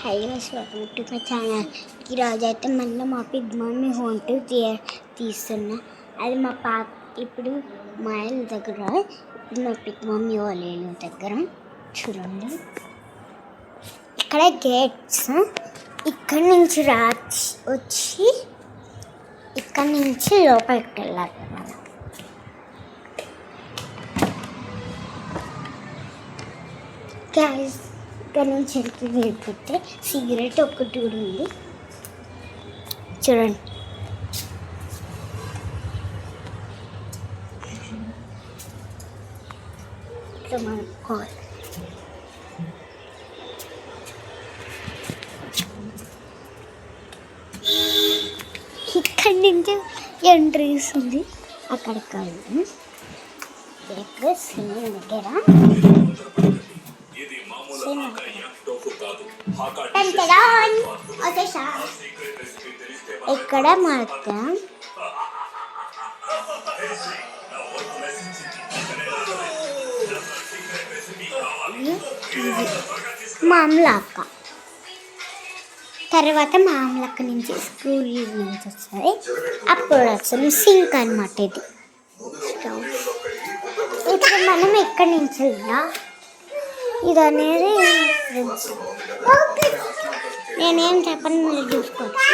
Hello welcome to my channel. ఈరోజు అయితే మళ్ళీ మా పిగ్ మమ్మీ హోమ్ టూర్ తీస్తున్నా. అది మా పాప ఇప్పుడు మా ఇల్లు దగ్గర, ఇప్పుడు మా పిగ్ మమ్మీ వాళ్ళ ఇల్లు దగ్గర చూడండి. ఇక్కడ గేట్స్, ఇక్కడ నుంచి వచ్చి ఇక్కడ నుంచి లోపలికి వెళ్ళాలి. మనం గ్యాస్ ఇక్కడ నుంచి వెళ్ళిపోతే సిగరెట్ ఒకటి కూడా ఉంది చూడండి. ఇట్లా మనకోవాలి. ఇక్కడి నుంచి ఎంట్రీస్ ఉంది, అక్కడికి వెళ్ళి దగ్గర ఇక్కడ మాత్రం మామలక్క, తర్వాత మామలక్క నుంచి స్కూల్ నుంచి వస్తుంది. అప్పుడు అసలు సింక్ అనమాట. ఇది ఇప్పుడు మనం ఎక్కడి నుంచి వెళ్ళినా ఇది అనేది నేనేం చెప్పను, మీరు చూసుకోవచ్చు.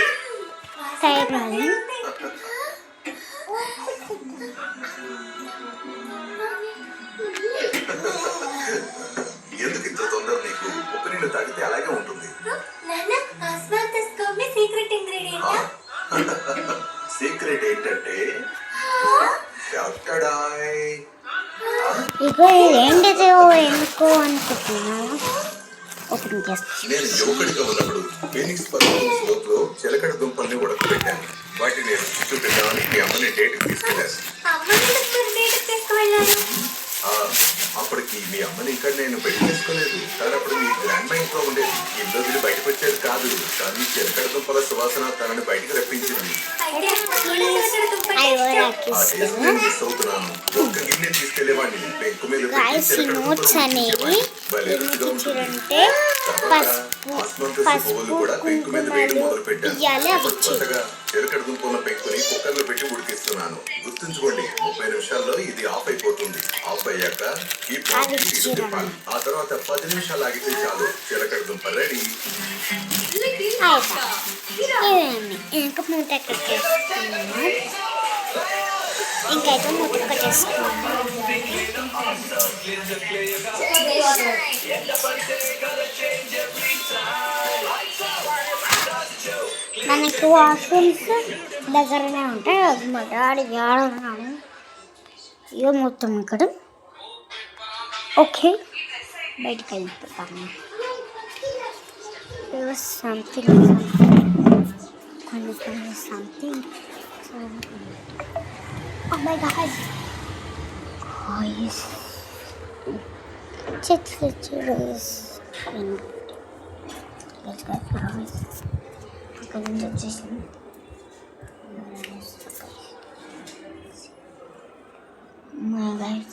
టైర్ రాలి ఎందుకు ఇంత తొందర నీకు? ఉప్పు నీళ్ళు తాగితే అలాగే ఉంటుంది. సీక్రెట్ ఏంటంటే ఇగో ఏంటిదో ఎందుకో అనుకుంటున్నాను. ఓపెన్ చేస్తాను. నేను యువకుడిగా ఉన్నప్పుడు ఫీనిక్స్ పర్వతంలో చిలకడ దుంపల్ని ఉడకబెట్టాను. వాటిని నేను చూపించడానికి మీ అమ్మని డేట్కి తీసుకెళ్ళాను. అప్పటికి మీ అమ్మని ఇక్కడ నేను పెళ్లి చేసుకోలేదు, కానీ అప్పుడు మీ గ్రాండ్ మా ఇంట్లో ఉండేది. ఇంట్లో వీళ్ళు బయటకు వచ్చేది కాదు, కానీ చిలకడ దుంపల సువాసన తనని బయటకు రప్పించింది. మిస్ అవుతున్నాను. ఒక్క గిన్నె తీసుకెళ్లేవాడిని పెంకు మీద మొదలు పెట్టాను. కొత్తగా చిలకడ దుంపల పెంకుని కుక్కర్లో పెట్టి ఉడికిస్తున్నాను. గుర్తుంచుకోండి, 30 నిమిషాల్లో ఇది ఆఫ్ అయిపోతుంది. ఆఫ్ అయ్యాక ఈ తిప్పాలి. ఆ తర్వాత 10 నిమిషాలు ఆగితే చాలు, చిలకడ దుంప రెడీ. ఇంకైతే ముక్క చేసుకున్నాను. మనకి వాష్రూమ్స్ దగ్గరనే ఉంటాయి. అది మా డాడీ ఆడున్నాడు. ఇక మొత్తం ఇక్కడ ఓకే, బయటకు వెళ్ళిపోతాము. Something Oh my God! Guys, చెట్లు చూడస్. Let's go flowers. అక్కడ నుంచి వచ్చేసాము. My guys,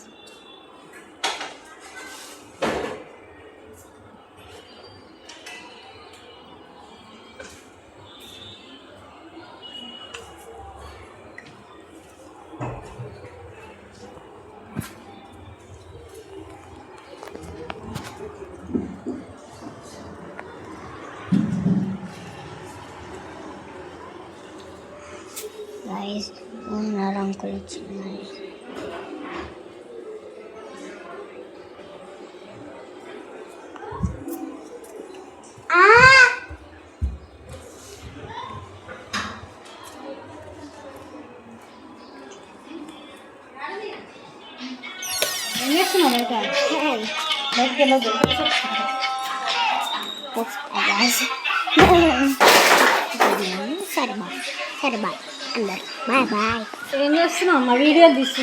ఉన్నారు అంకుల్ ఇచ్చినారు. సరే బాయ్ అందరు బాయ్ బాయ్. ఏం చేస్తున్నావు? మా వీడియో తీసి